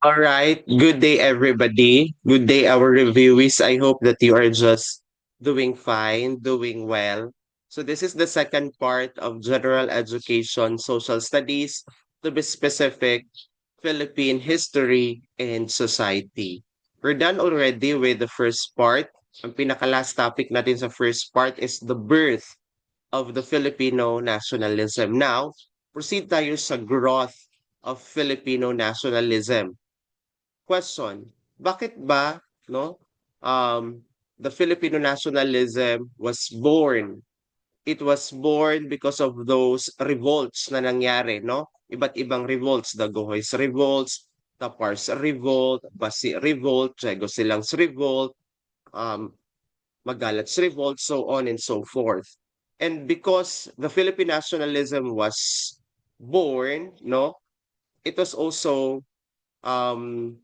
All right. Good day, everybody. Good day, our reviewees. I hope that you are just doing fine, doing well. So, this is the second part of General Education Social Studies, to be specific, Philippine History and Society. We're done already with the first part. Ang pinaka-last topic natin sa first part is the birth of the Filipino nationalism. Now, proceed tayo sa growth of Filipino nationalism. Question, bakit ba, no, the Filipino nationalism was born? It was born because of those revolts na nangyari, no? Iba't ibang revolts, Dagohoy's revolts, Tapar's revolt, Basi revolt, Diego Silang's revolt, um, Magalat's revolt, so on and so forth. And because the Philippine nationalism was born, no, it was also um,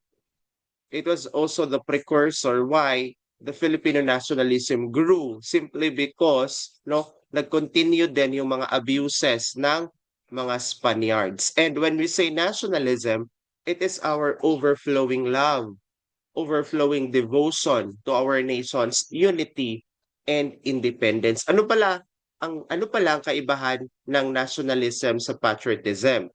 it was also the precursor why the Filipino nationalism grew simply because nag-continue din yung mga abuses ng mga Spaniards. And when we say nationalism, it is our overflowing love, overflowing devotion to our nation's unity and independence. Ano pala ang kaibahan ng nationalism sa patriotism?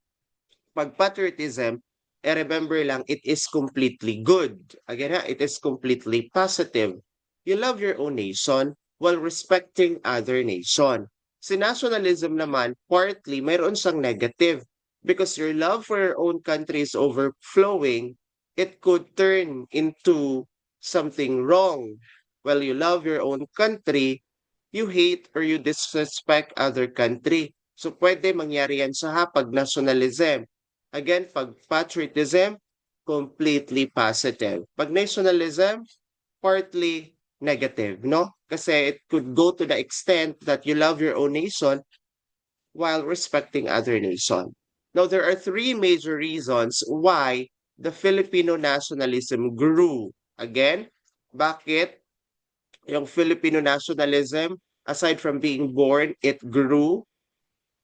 Pag patriotism, remember lang, it is completely good. Again, it is completely positive. You love your own nation while respecting other nation. Si nationalism naman, partly, mayroon siyang negative. Because your love for your own country is overflowing, it could turn into something wrong. While you love your own country, you hate or you disrespect other country. So pwede mangyari yan sa pag nationalism. Again, pag patriotism, completely positive. Pag nationalism, partly negative, no? Kasi it could go to the extent that you love your own nation while respecting other nation. Now, there are three major reasons why the Filipino nationalism grew. Again, bakit yung Filipino nationalism, aside from being born, it grew?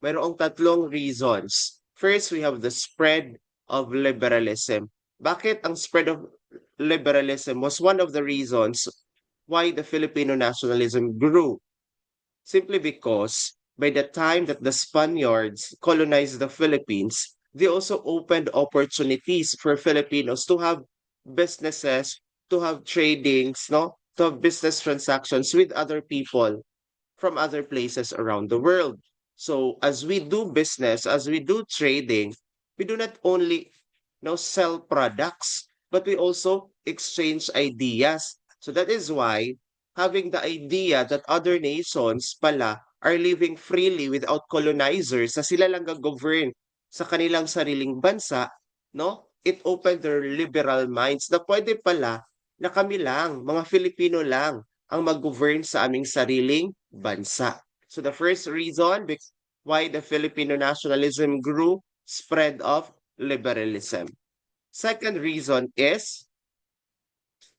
Mayroong tatlong reasons. First, we have the spread of liberalism. Bakit ang spread of liberalism was one of the reasons why the Filipino nationalism grew? Simply because by the time that the Spaniards colonized the Philippines, they also opened opportunities for Filipinos to have businesses, to have tradings, no? To have business transactions with other people from other places around the world. So as we do business, as we do trading, we do not only sell products, but we also exchange ideas. So that is why having the idea that other nations pala are living freely without colonizers, sa sila lang govern sa kanilang sariling bansa, no? It opened their liberal minds na pwede pala na kami lang, mga Filipino lang, ang mag-govern sa aming sariling bansa. So the first reason why the Filipino nationalism grew, spread of liberalism. Second reason is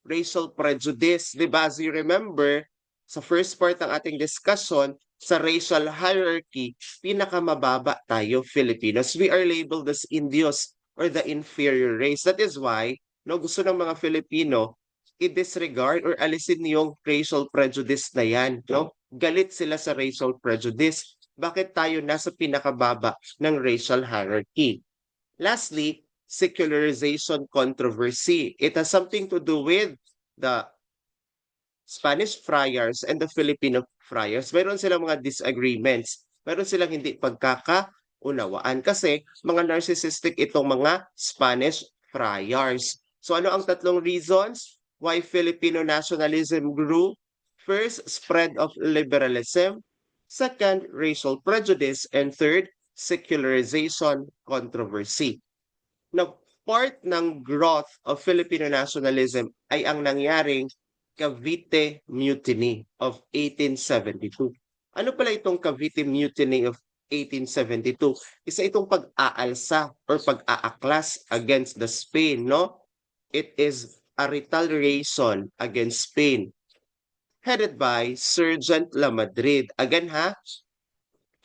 racial prejudice. Diba? As you remember, sa first part ng ating discussion, sa racial hierarchy, pinakamababa tayo, Filipinos. We are labeled as Indios or the inferior race. That is why, gusto ng mga Filipino i-disregard or alisin yung racial prejudice na yan. Galit sila sa racial prejudice. Bakit tayo nasa pinakababa ng racial hierarchy? Lastly, secularization controversy. It has something to do with the Spanish friars and the Filipino friars. Mayroon silang mga disagreements. Mayroon silang hindi pagkakaunawaan kasi mga narcissistic itong mga Spanish friars. So ano ang tatlong reasons why Filipino nationalism grew? First, spread of liberalism. Second, racial prejudice. And third, secularization controversy. Now, part ng growth of Filipino nationalism ay ang nangyaring Cavite Mutiny of 1872. Ano pala itong Cavite Mutiny of 1872? Isa itong pag-aalsa or pag-aaklas against the Spain, no? It is a retaliation against Spain headed by Sergeant Lamadrid. Again ha,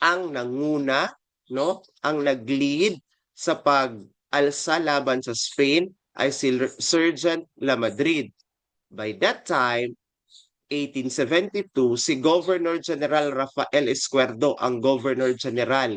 ang nanguna, no? Ang nag-lead sa pag-alsa laban sa Spain ay si Sergeant Lamadrid. By that time, 1872, si Governor General Rafael Escuerdo ang Governor General.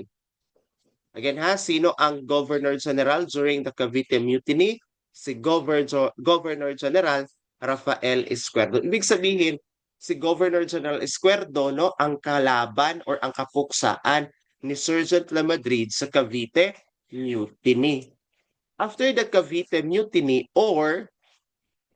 Again ha, sino ang Governor General during the Cavite Mutiny? Si Governor General Rafael Escuerdo. Ibig sabihin, si Governor General Escuerdo, no, ang kalaban or ang kapuksaan ni Sergeant Lamadrid sa Cavite Mutiny. After the Cavite Mutiny, or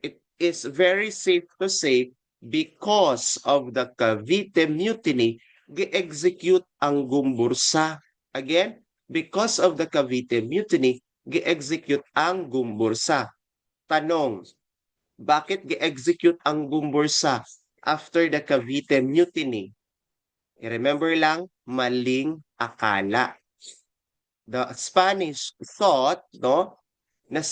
it is very safe to say, because of the Cavite Mutiny, gi-execute ang Gumbursa. Again, because of the Cavite Mutiny, gi-execute ang Gumbursa. Tanong, bakit gi-execute ang Gumbursa after the Cavite Mutiny? I-remember lang, maling akala. The Spanish thought, no, na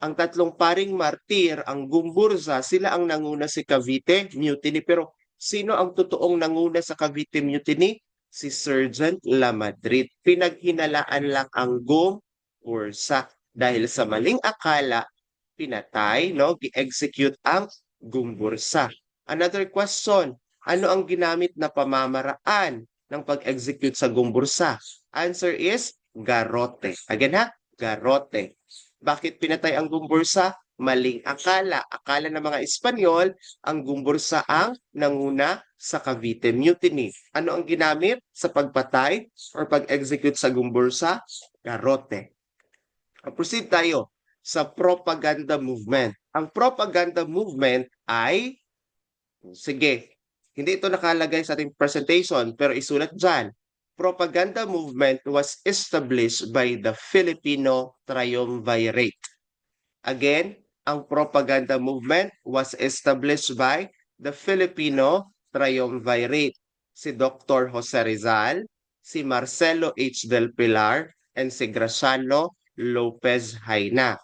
ang tatlong paring martir, ang Gumburza, sila ang nanguna sa Cavite Mutiny. Pero sino ang totoong nanguna sa Cavite Mutiny? Si Sergeant Lamadrid. Pinaghinalaan lang ang Gumburza. Dahil sa maling akala, pinatay, no? Gi-execute ang Gumburza. Another question, ano ang ginamit na pamamaraan ng pag-execute sa Gumburza? Answer is garote. Again ha, garote. Bakit pinatay ang Gumbursa? Maling akala. Akala ng mga Espanyol, ang Gumbursa ang nanguna sa Cavite Mutiny. Ano ang ginamit sa pagpatay or pag-execute sa Gumbursa? Garote. Proceed tayo sa propaganda movement. Ang propaganda movement ay, sige, hindi ito nakalagay sa ating presentation, pero isulat dyan. Propaganda movement was established by the Filipino Triumvirate. Again, ang propaganda movement was established by the Filipino Triumvirate. Si Dr. Jose Rizal, si Marcelo H. del Pilar, and si Graciano Lopez Haina.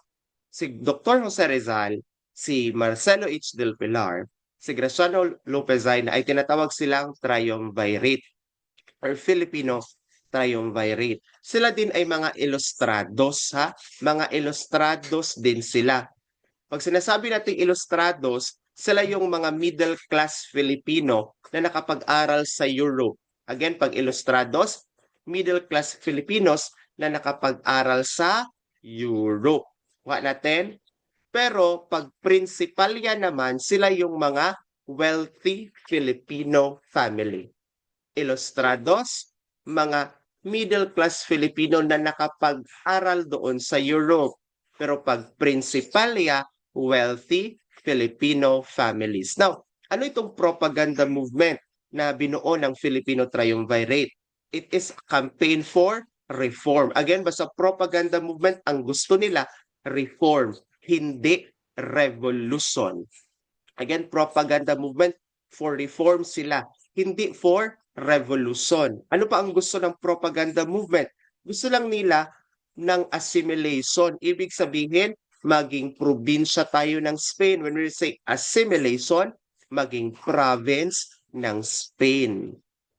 Si Dr. Jose Rizal, si Marcelo H. del Pilar, si Graciano Lopez Haina ay tinatawag silang Triumvirate or Filipino Triumvirate. Sila din ay mga ilustrados ha, mga ilustrados din sila. Pag sinasabi nating ilustrados, sila yung mga middle class Filipino na nakapag-aral sa Europe. Again, pag ilustrados, middle class Filipinos na nakapag-aral sa Europe. Wa natin? Pero pag prinsipalya naman, sila yung mga wealthy Filipino family. Ilustrados, mga middle class Filipino na nakapag-aral doon sa Europe. Pero pag prinsipalya, wealthy Filipino families. Now, ano itong propaganda movement na binuo ng Filipino Triumvirate? It is a campaign for reform. Again, basta propaganda movement, ang gusto nila, reform, hindi revolution. Again, propaganda movement for reform sila, hindi for revolution. Ano pa ang gusto ng propaganda movement? Gusto lang nila ng assimilation. Ibig sabihin, maging probinsya tayo ng Spain. When we say assimilation, maging province ng Spain.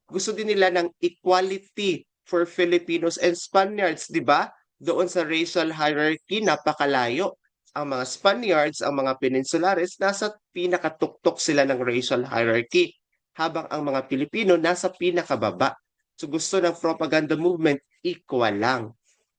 Gusto din nila ng equality for Filipinos and Spaniards, di ba? Doon sa racial hierarchy, napakalayo. Ang mga Spaniards, ang mga Peninsulares, nasa pinakatuktok sila ng racial hierarchy, habang ang mga Pilipino nasa pinakababa. So gusto ng propaganda movement, equal lang.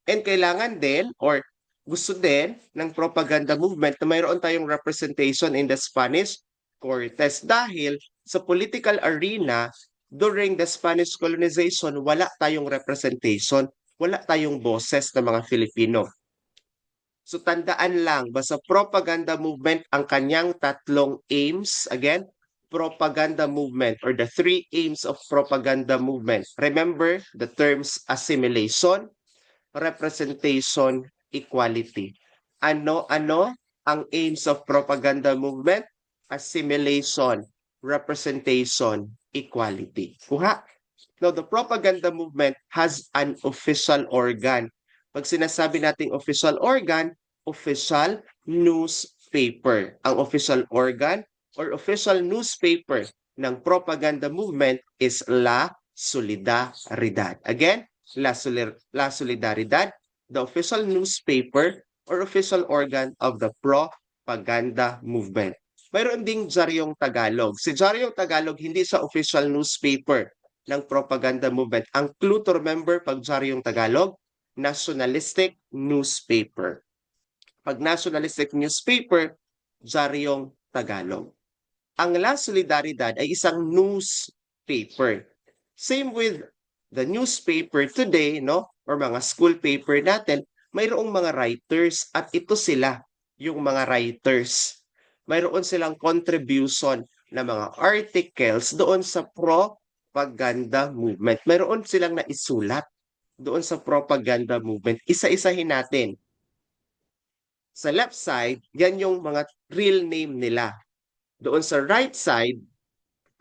And kailangan din, or gusto din ng propaganda movement na mayroon tayong representation in the Spanish Cortes. Dahil sa political arena, during the Spanish colonization, wala tayong representation, wala tayong boses ng mga Filipino. So tandaan lang, basta propaganda movement ang kanyang tatlong aims. Again, propaganda movement or the three aims of propaganda movement. Remember the terms assimilation, representation, equality. Ano-ano ang aims of propaganda movement? Assimilation, representation, equality. Kuha. Now, the propaganda movement has an official organ. Pag sinasabi nating official organ, official newspaper. Ang official organ or official newspaper ng propaganda movement is La Solidaridad. Again, La Solidaridad, the official newspaper or official organ of the propaganda movement. Mayroon ding Diaryong Tagalog. Si Diaryong Tagalog, hindi siya official newspaper ng propaganda movement. Ang clue to remember pag Diaryong Tagalog, nationalistic newspaper. Pag nationalistic newspaper, Diaryong Tagalog. Ang La Solidaridad ay isang newspaper. Same with the newspaper today, no? Or mga school paper natin, mayroong mga writers at ito sila, yung mga writers. Mayroon silang contribution na mga articles doon sa propaganda movement. Mayroon silang naisulat doon sa propaganda movement. Isa-isahin natin. Sa left side, yan yung mga real name nila. Doon sa right side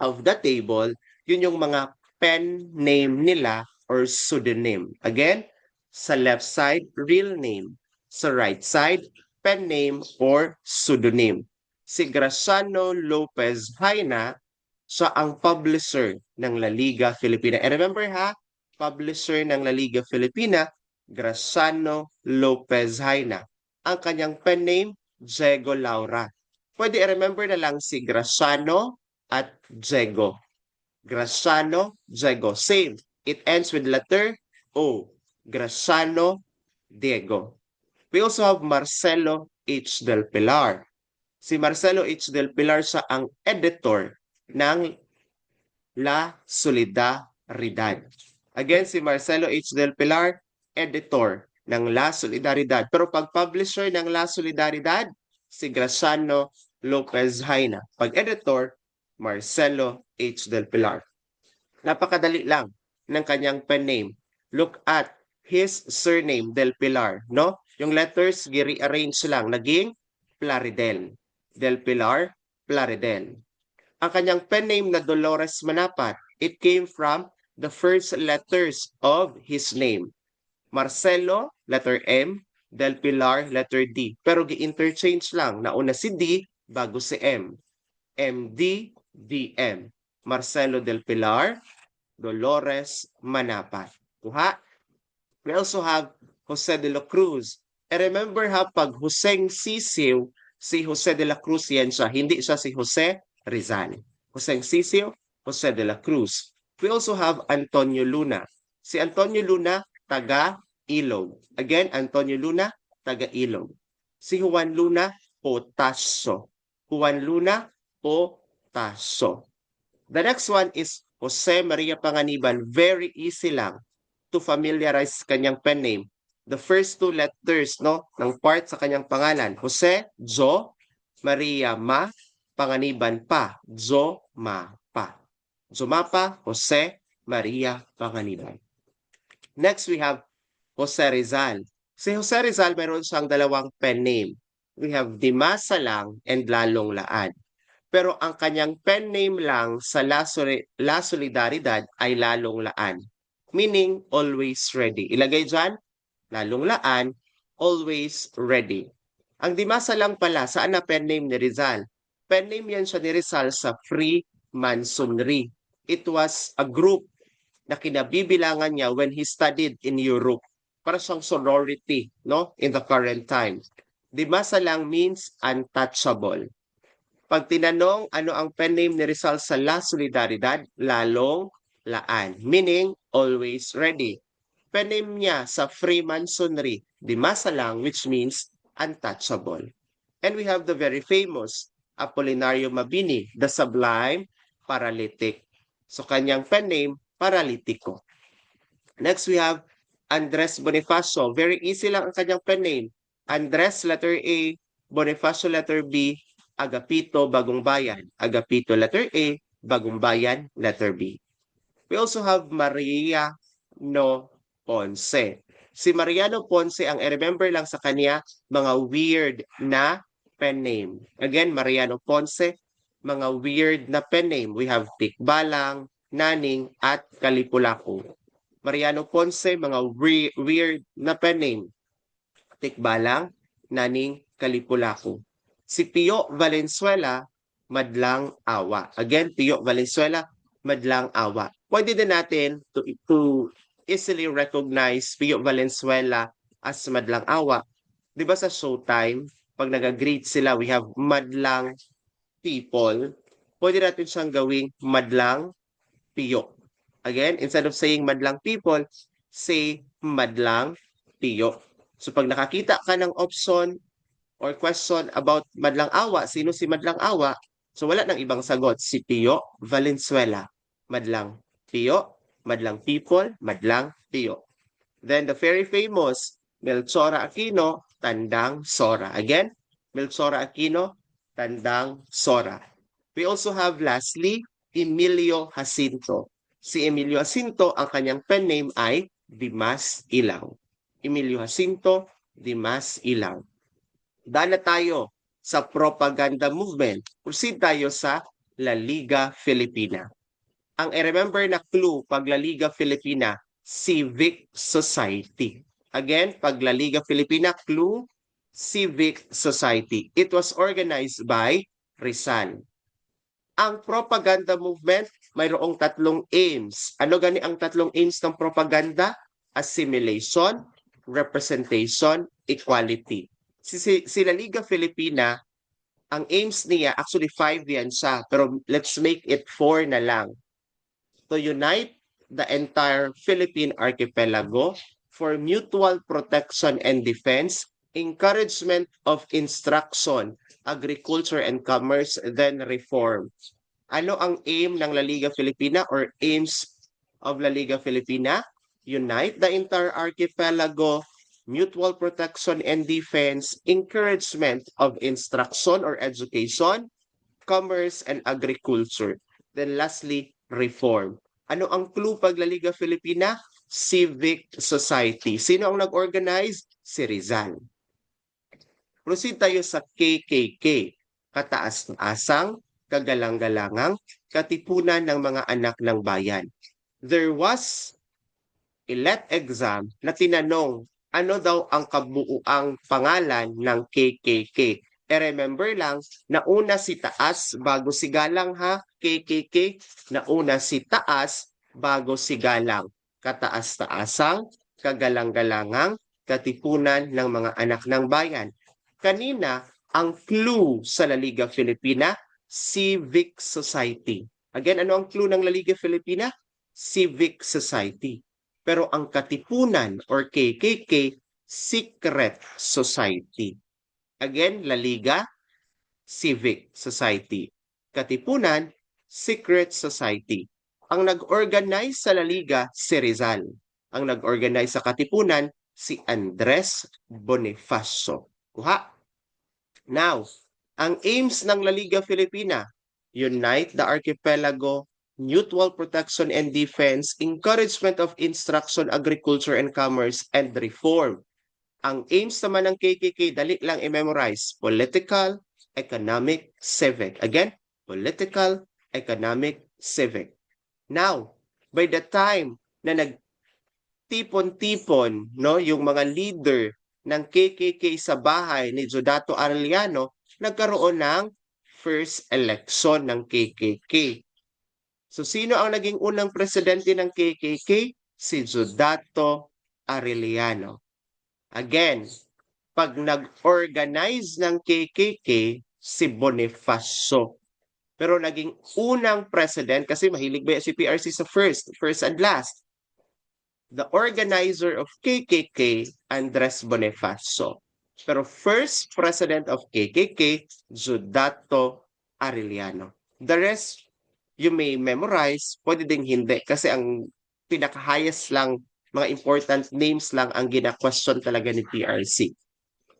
of the table, yun yung mga pen name nila or pseudonym. Again, sa left side, real name. Sa right side, pen name or pseudonym. Si Graciano Lopez Haina, siya ang publisher ng La Liga Filipina. And remember ha, publisher ng La Liga Filipina, Graciano Lopez Haina. Ang kanyang pen name, Diego Laura. Pwede i-remember na lang si Graciano at Diego. Graciano, Diego. Same. It ends with letter O. Graciano, Diego. We also have Marcelo H. Del Pilar. Si Marcelo H. Del Pilar siya ang editor ng La Solidaridad. Again, si Marcelo H. Del Pilar, editor ng La Solidaridad. Pero pag publisher ng La Solidaridad, si Graciano Lopez Haina. Pag editor, Marcelo H. Del Pilar. Napakadali lang ng kanyang pen name. Look at his surname, Del Pilar, no? Yung letters, gi-rearrange lang, naging Plaridel. Del Pilar, Plaridel. Ang kanyang pen name na Dolores Manapat, it came from the first letters of his name. Marcelo, letter M, Del Pilar, letter D. Pero gi-interchange lang, nauna si D bago si M. MD, DM. Marcelo Del Pilar, Dolores Manapat. Kuha? We also have Jose de la Cruz. And remember ha, pag Joseng Sisiw, si Jose de la Cruz yan siya. Hindi siya si Jose Rizal. Joseng Sisiw, Jose de la Cruz. We also have Antonio Luna. Si Antonio Luna, taga Ilog. Again, Antonio Luna, taga Ilog. Si Juan Luna, Potasio. Juan Luna, Potasio. The next one is Jose Maria Panganiban. Very easy lang to familiarize kanyang pen name. The first two letters no ng part sa kanyang pangalan. Jose, Jo, Maria, Ma, Panganiban pa. Jo, Ma, pa. Jomapa, Jose Maria Panganiban. Next, we have Jose Rizal. Si Jose Rizal, meron siyang dalawang pen name. We have Dimasa lang and Lalong Laan. Pero ang kanyang pen name lang sa La Solidaridad ay Lalong Laan. Meaning, always ready. Ilagay dyan, Lalong Laan, always ready. Ang Dimasa lang pala, saan na pen name ni Rizal? Pen name yan siya ni Rizal sa Freemasonry. It was a group na kinabibilangan niya when he studied in Europe. Para siyang sorority, no? In the current time. Dimasa lang means untouchable. Pag tinanong ano ang pen name ni Rizal sa La Solidaridad, Lalong Laan. Meaning, always ready. Pen name niya sa Freemasonry, Dimasa lang, which means untouchable. And we have the very famous Apolinario Mabini, the Sublime Paralytic. So kanyang pen name, Paralitiko. Next, we have Andres Bonifacio. Very easy lang ang kanyang pen name. Andres, letter A, Bonifacio, letter B, Agapito, Bagong Bayan. Agapito, letter A, Bagong Bayan, letter B. We also have Mariano Ponce. Si Mariano Ponce, ang i-remember lang sa kanya, mga weird na pen name. Again, Mariano Ponce, mga weird na pen name. We have Tikbalang, Naning, at Kalipulaco. Mariano Ponce, mga weird na pen name. Tikbalang, Naning, Kalipulaco. Si Pio Valenzuela, Madlang Awa. Again, Pio Valenzuela, Madlang Awa. Pwede din natin to easily recognize Pio Valenzuela as Madlang Awa Di ba sa Showtime, pag nag-greet sila, we have madlang people. Pwede natin siyang gawing madlang piyo. Again, instead of saying madlang people, say madlang piyo. So pag nakakita ka ng option or question about madlang awa, sino si madlang awa? So wala nang ibang sagot. Si Pio Valenzuela. Madlang Pio, madlang people, madlang Pio. Then the very famous Melchora Aquino, Tandang Sora. Again, Melchora Aquino, Tandang Sora. We also have lastly, Emilio Jacinto. Si Emilio Jacinto, ang kanyang pen name ay Dimas Ilaw. Emilio Jacinto, Dimas Ilaw. Dala tayo sa propaganda movement. Proceed tayo sa La Liga Filipina. Ang i-remember na clue pag La Liga Filipina, Civic Society. Again, pag La Liga Filipina, clue, Civic Society. It was organized by Rizal. Ang propaganda movement, mayroong tatlong aims. Ano gani ang tatlong aims ng propaganda? Assimilation, representation, equality. Si La Liga Filipina, ang aims niya, actually 5 yan siya, pero let's make it 4 na lang. To unite the entire Philippine archipelago for mutual protection and defense, encouragement of instruction, agriculture and commerce, then reform. Ano ang aim ng La Liga Filipina or aims of La Liga Filipina? Unite the entire archipelago, mutual protection and defense, encouragement of instruction or education, commerce and agriculture. Then lastly, reform. Ano ang clue pag La Liga Filipina? Civic Society. Sino ang nag-organize? Si Rizal. Proceed tayo sa KKK. Kataas-taasang, kagalang-galangang, katipunan ng mga anak ng bayan. There was a let exam na tinanong ano daw ang kabuuang pangalan ng KKK. Remember lang, nauna si Taas bago si Galang ha, KKK. Nauna si Taas bago si Galang. Kataas-taasang, kagalang-galangang, katipunan ng mga anak ng bayan. Kanina, ang clue sa La Liga Filipina, Civic Society. Again, ano ang clue ng La Liga Filipina? Civic Society. Pero ang katipunan or KKK, Secret Society. Again, La Liga, Civic Society. Katipunan, Secret Society. Ang nag-organize sa La Liga, si Rizal. Ang nag-organize sa Katipunan, si Andres Bonifacio. Kuha. Now, ang aims ng La Liga Filipina, unite the archipelago, mutual protection and defense, encouragement of instruction, agriculture and commerce, and reform. Ang aims naman ng KKK, dali lang i-memorize. Political, economic, civic. Again, political, economic, civic. Now, by the time na nagtipon-tipon no, yung mga leader ng KKK sa bahay ni Jodato Arellano, nagkaroon ng first election ng KKK. So sino ang naging unang presidente ng KKK? Si Jodato Arellano. Again, pag nag-organize ng KKK, si Bonifacio. Pero naging unang president, kasi mahilig ba si PRC sa first and last. The organizer of KKK, Andres Bonifacio. Pero first president of KKK, Jodato Arellano. The rest, you may memorize, pwede ding hindi. Kasi ang pinaka-highest lang, mga important names lang ang gina-question talaga ni PRC.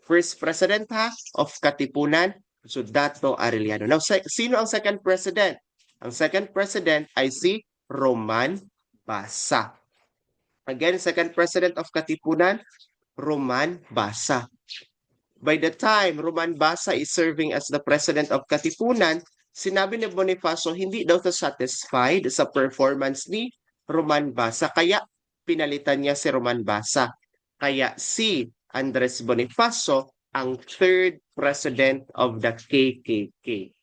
First president ha, of Katipunan, Jodato Arellano. Now, sino ang second president? Ang second president ay si Roman Basa. Again, second president of Katipunan, Roman Basa. By the time Roman Basa is serving as the president of Katipunan, sinabi ni Bonifacio hindi daw satisfied sa performance ni Roman Basa, kaya pinalitan niya si Roman Basa. Kaya si Andres Bonifacio ang third president of the KKK.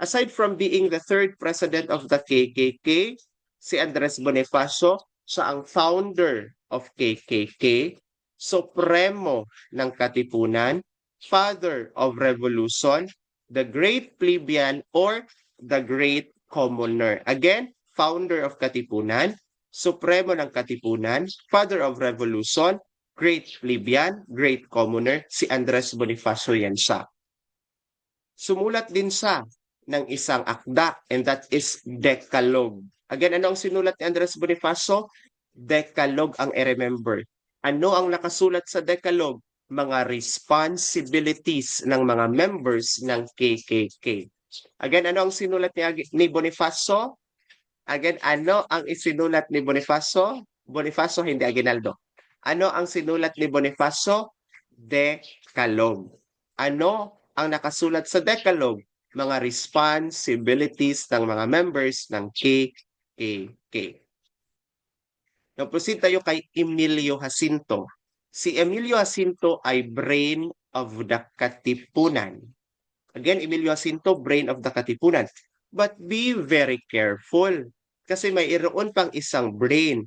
Aside from being the third president of the KKK, si Andres Bonifacio, siya ang founder of KKK. supremo ng katipunan, father of revolution, the great plebeian, or the great commoner. Again, founder of katipunan, supremo ng katipunan, father of revolution, great plebeian, great commoner, si Andres Bonifacio yan siya. Sumulat din siya ng isang akda, and that is Decalogue. Again, ano ang sinulat ni Andres Bonifacio? Decalogue ang i-remember. Ano ang nakasulat sa Decalogue? Mga responsibilities ng mga members ng KKK. Again, ano ang sinulat ni Bonifacio? Again, ano ang isinulat ni Bonifacio? Bonifacio, hindi Aguinaldo. Ano ang sinulat ni Bonifacio? Decalogue. Ano ang nakasulat sa Decalogue? Mga responsibilities ng mga members ng KKK. Now-proceed tayo kay Emilio Jacinto. Si Emilio Jacinto ay brain of the Katipunan. Again, Emilio Jacinto, brain of the Katipunan. But be very careful kasi may mayroon pang isang brain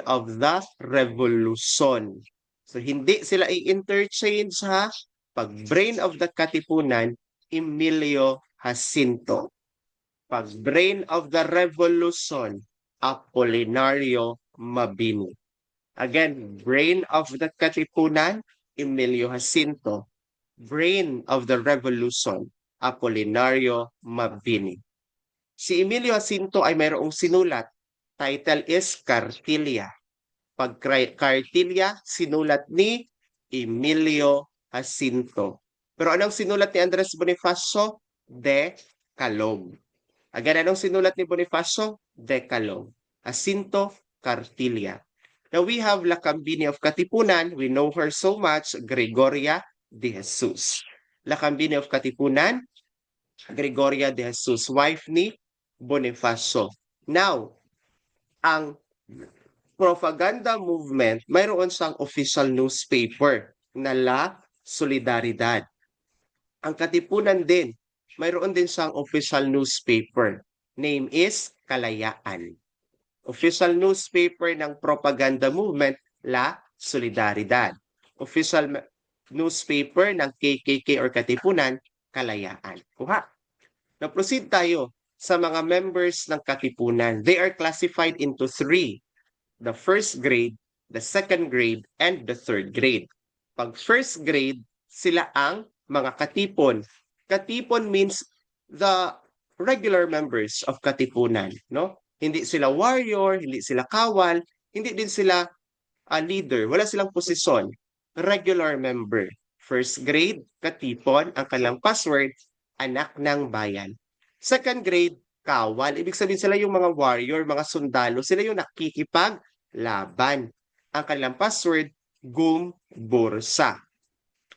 of the Revolution. So hindi sila i-interchange ha. Pag brain of the Katipunan, Emilio Jacinto. Pag brain of the Revolution, Apolinario Mabini. Again, brain of the Katipunan, Emilio Jacinto. Brain of the Revolution, Apolinario Mabini. Si Emilio Jacinto ay mayroong sinulat. Title is Cartilla. Pag Cartilla, sinulat ni Emilio Jacinto. Pero anong sinulat ni Andres Bonifacio? Decalogue. Again, anong sinulat ni Bonifacio? Decalogue. Jacinto, Cartilla. Now we have Lacambini of Katipunan. We know her so much. Gregoria de Jesus. Lacambini of Katipunan, Gregoria de Jesus, wife ni Bonifacio. Now, ang propaganda movement, mayroon siyang official newspaper na La Solidaridad. Ang Katipunan din, mayroon din siyang official newspaper. Name is Kalayaan. Official newspaper ng propaganda movement, La Solidaridad. Official newspaper ng KKK or Katipunan, Kalayaan. Kuha. Na-proceed tayo sa mga members ng Katipunan. They are classified into 3. The first grade, the second grade, and the third grade. Pag first grade, sila ang mga katipon. Katipon means the regular members of Katipunan, no? Hindi sila warrior, hindi sila kawal, hindi din sila leader, wala silang posisyon. Regular member. First grade, katipon, ang kanilang password, anak ng bayan. Second grade, kawal. Ibig sabihin sila yung mga warrior, mga sundalo, sila yung nakikipaglaban. Ang kanilang password, Gumbursa.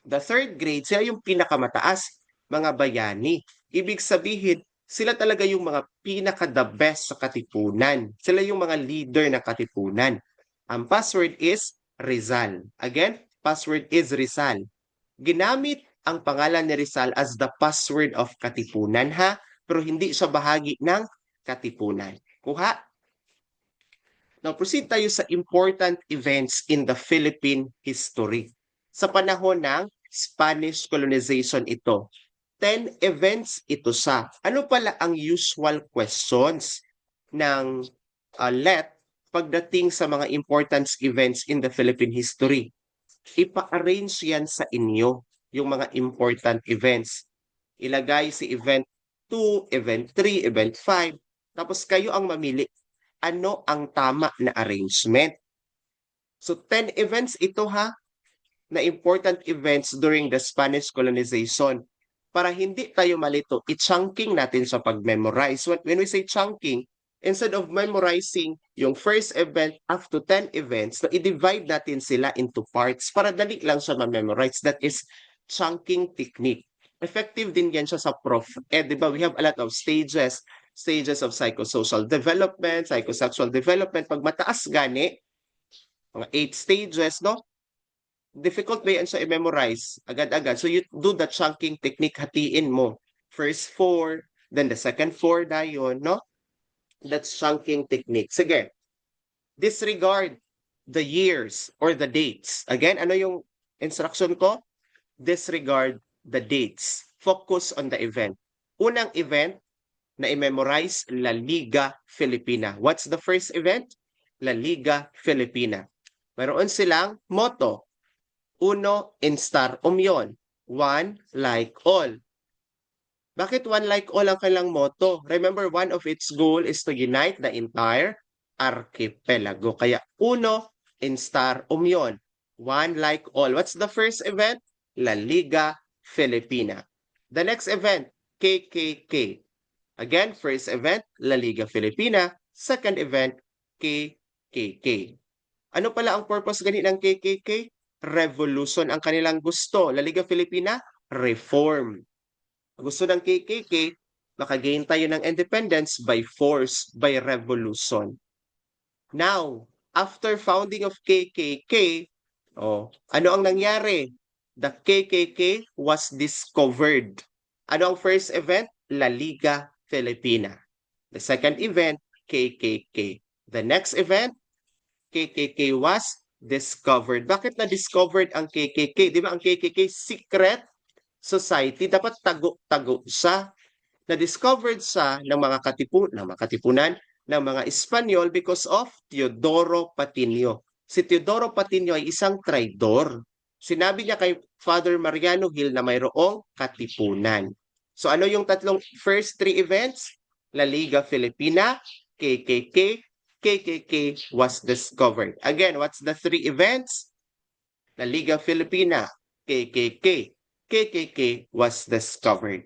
The third grade, sila yung pinakamataas, mga bayani. Ibig sabihin, sila talaga yung mga pinaka-the best sa Katipunan. Sila yung mga leader ng Katipunan. Ang password is Rizal. Again, password is Rizal. Ginamit ang pangalan ni Rizal as the password of Katipunan ha, pero hindi siya bahagi ng Katipunan. Kuha? Now, proceed tayo sa important events in the Philippine history. Sa panahon ng Spanish colonization ito, 10 events ito sa. Ano pala ang usual questions ng LET pagdating sa mga important events in the Philippine history? Ipa-arrange yan sa inyo, yung mga important events. Ilagay si event 2, event 3, event 5, tapos kayo ang mamili. Ano ang tama na arrangement? So 10 events ito ha, na important events during the Spanish colonization. Para hindi tayo malito, i-chunking natin sa pag-memorize. When we say chunking, instead of memorizing yung first event up to 10 events, so i-divide natin sila into parts para dali lang siya ma-memorize. That is chunking technique. Effective din yan siya sa prof. Di ba? We have a lot of stages of psychosocial development, psychosexual development. Pag mataas gani, mga 8 stages, no? Difficult ba yan siya i-memorize agad-agad? So you do the chunking technique, hatiin mo. First 4, then the second 4 dayon, no? That's chunking technique. Sige. Disregard the years or the dates. Again, ano yung instruction ko? Disregard the dates. Focus on the event. Unang event na i-memorize, La Liga Filipina. What's the first event? La Liga Filipina. Mayroon silang motto. Uno, instar union. One, like all. Bakit one like all ang kailang motto? Remember, one of its goal is to unite the entire archipelago. Kaya uno, instar union. One like all. What's the first event? La Liga Filipina. The next event, KKK. Again, first event, La Liga Filipina. Second event, KKK. Ano pala ang purpose gani ng KKK? Revolution ang kanilang gusto. La Liga Filipina, reform. Gusto ng KKK, makagain tayo ng independence by force, by revolution. Now, after founding of KKK, ano ang nangyari? The KKK was discovered. Ano ang first event? La Liga Filipina. The second event, KKK. The next event, KKK was discovered. Bakit na-discovered ang KKK? Di ba ang KKK secret society, dapat tago-tago siya. Na-discovered siya ng mga katipunan ng mga Espanyol because of Teodoro Patino. Si Teodoro Patino ay isang traidor. Sinabi niya kay Father Mariano Gil na mayroong katipunan. So ano yung first three events? La Liga Filipina, KKK, KKK was discovered. Again, what's the three events? La Liga Filipina, KKK, KKK was discovered.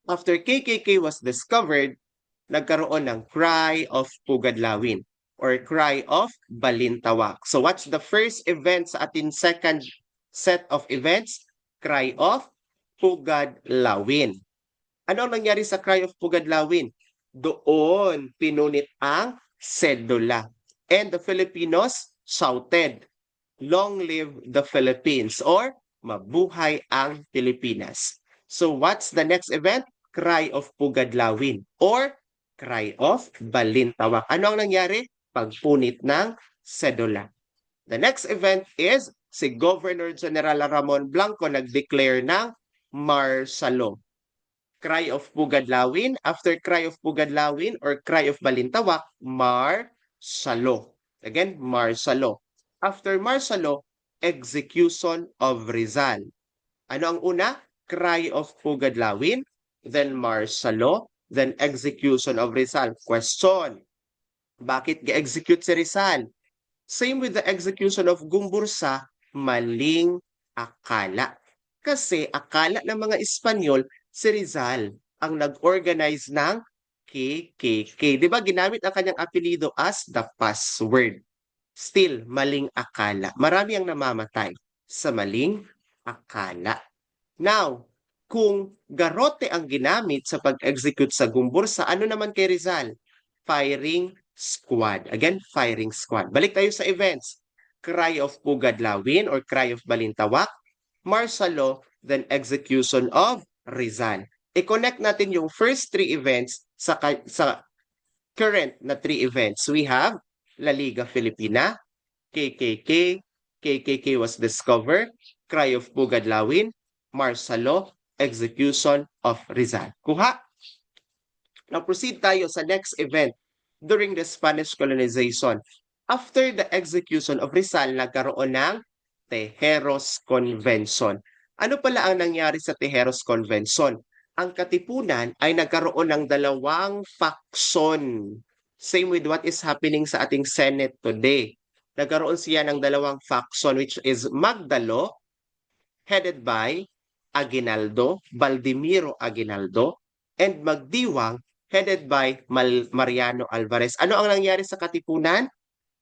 After KKK was discovered, nagkaroon ng Cry of Pugadlawin or Cry of Balintawak. So what's the first event sa ating second set of events? Cry of Pugadlawin. Ano ang nangyari sa Cry of Pugadlawin? Doon pinunit ang sedula. And the Filipinos shouted, "Long live the Philippines," or "Mabuhay ang Pilipinas." So what's the next event? Cry of Pugadlawin or Cry of Balintawak. Ano ang nangyari? Pagpunit ng sedula. The next event is si Governor General Ramon Blanco nag-declare ng martial law. Cry of Pugadlawin, after Cry of Pugadlawin or Cry of Balintawak, martial law. Again, martial law. After martial law, execution of Rizal. Ano ang una? Cry of Pugadlawin, then martial law, then execution of Rizal. Question, bakit ga-execute si Rizal? Same with the execution of Gumbursa, maling akala. Kasi akala ng mga Espanyol, si Rizal ang nag-organize ng KKK. Di ba ginamit ang kanyang apelido as the password? Still, maling akala. Marami ang namamatay sa maling akala. Now, kung garote ang ginamit sa pag-execute sa Gumbursa, ano naman kay Rizal? Firing squad. Again, firing squad. Balik tayo sa events. Cry of Pugadlawin or Cry of Balintawak, martial law, then execution of Rizal. I-connect natin yung first three events sa current na three events. We have La Liga Filipina, KKK, KKK was discovered, Cry of Pugadlawin, martial law, execution of Rizal. Kuha? Now proceed tayo sa next event during the Spanish colonization. After the execution of Rizal, nagkaroon ng Tejeros Convention. Ano pala ang nangyari sa Tejeros Convention? Ang katipunan ay nagkaroon ng dalawang faction. Same with what is happening sa ating Senate today. Nagkaroon siya ng dalawang faction which is Magdalo, headed by Aguinaldo, Valdemiro Aguinaldo, and Magdiwang, headed by Mariano Alvarez. Ano ang nangyari sa katipunan?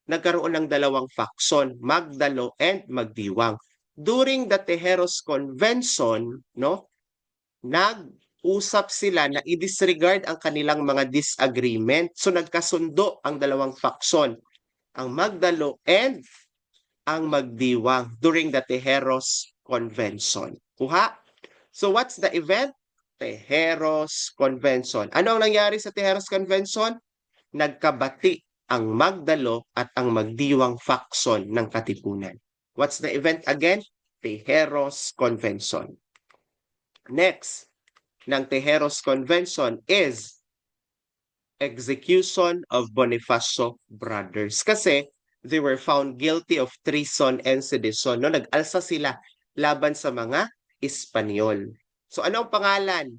Nagkaroon ng dalawang faction, Magdalo and Magdiwang. During the Tejeros Convention, nag-usap sila na i-disregard ang kanilang mga disagreement. So nagkasundo ang dalawang faction, ang Magdalo and ang Magdiwang during the Tejeros Convention. Kuha? So what's the event? Tejeros Convention. Ano ang nangyari sa Tejeros Convention? Nagkabati ang Magdalo at ang magdiwang faction ng Katipunan. What's the event again? Tejeros Convention. Next ng Tejeros Convention is execution of Bonifacio brothers. Kasi they were found guilty of treason and sedition. No? Nag-alsa sila laban sa mga Espanyol. So ano ang pangalan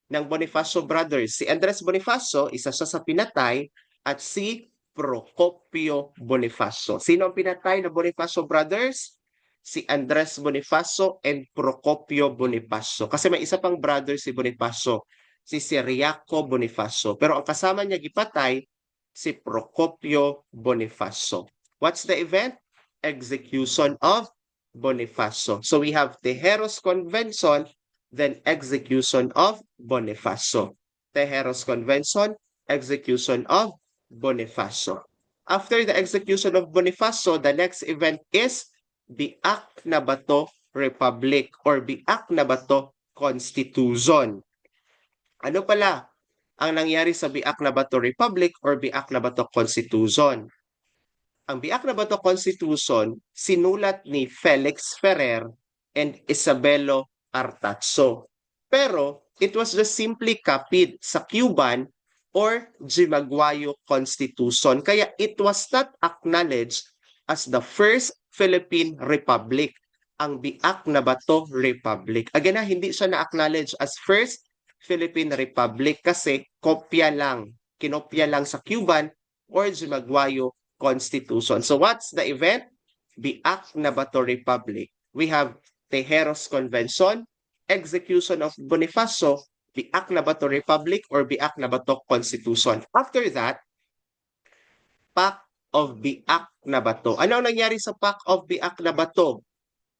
ng Bonifacio brothers? Si Andres Bonifacio, isa siya sa pinatay, at si Procopio Bonifacio. Sino ang pinatay ng Bonifacio brothers? Si Andres Bonifacio and Procopio Bonifacio. Kasi may isa pang brother si Bonifacio, si Ciriaco Bonifacio. Pero ang kasama niya gipatay, si Procopio Bonifacio. What's the event? Execution of Bonifacio. So we have Tejeros Convention, then execution of Bonifacio. Tejeros Convention, execution of Bonifacio. After the execution of Bonifacio, the next event is Biak na Bato Republic or Biak na Bato Constitution. Ano pala ang nangyari sa Biak na Bato Republic or Biak na Bato Constitution? Ang Biak na Bato Constitution sinulat ni Felix Ferrer and Isabelo Artacho. Pero it was just simply copied sa Cuban or Jimaguayo Constitution. Kaya it was not acknowledged as the first Philippine Republic, ang Biak na Bato Republic. Again, hindi siya na-acknowledge as first Philippine Republic kasi kopya lang, kinopya lang sa Cuban or Jimaguayo Constitution. So what's the event? Biak na Bato Republic. We have Tejeros Convention, execution of Bonifacio, Biak na Bato Republic or Biak na Bato Constitution. After that, Pact of Biak na Bato. Ano ang nangyari sa Pact of Biak na Bato?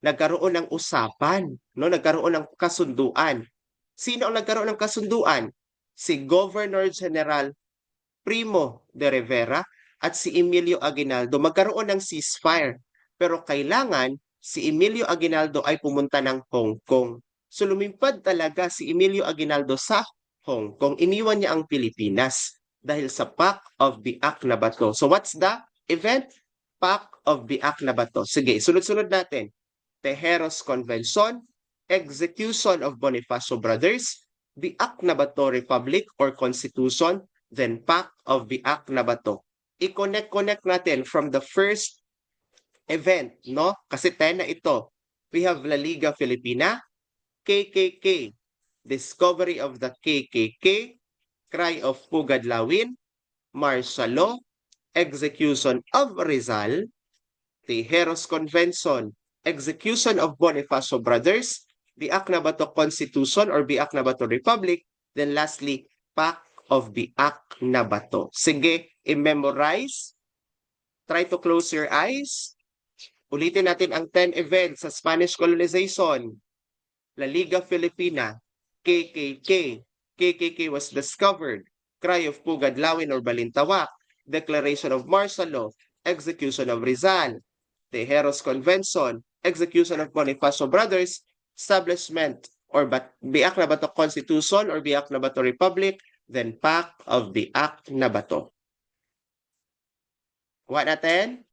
Nagkaroon ng usapan, no? Nagkaroon ng kasunduan. Sino ang nagkaroon ng kasunduan? Si Governor General Primo de Rivera at si Emilio Aguinaldo. Magkaroon ng ceasefire. Pero kailangan si Emilio Aguinaldo ay pumunta ng Hong Kong. So lumimpad talaga si Emilio Aguinaldo sa Hong Kong. Iniwan niya ang Pilipinas dahil sa Pact of Biak na Bato. So what's the event? Pact of Biak na Bato. Sige, sunod-sunod natin. Tejeros Convention, execution of Bonifacio brothers, Biak na Bato Republic or Constitution, then Pact of Biak na Bato. I-connect natin from the first event, no? Kasi 10 na ito. We have La Liga Filipina, KKK, discovery of the KKK, cry of Pugadlawin, martial law, execution of Rizal, Tejeros Convention, execution of Bonifacio brothers, Biak na Bato Constitution or Biak na Bato Republic, then lastly, Pact of Biak na Bato. Sige, i-memorize. Try to close your eyes. Ulitin natin ang 10 events sa Spanish colonization. La Liga Filipina, KKK. KKK was discovered. Cry of Pugadlawin or Balintawak. Declaration of martial law. Execution of Rizal. Tejeros Convention. Execution of Bonifacio brothers. Establishment or Biak na Bato Constitution or Biak na Bato Republic. Then Pact of Biak na Bato. What natin?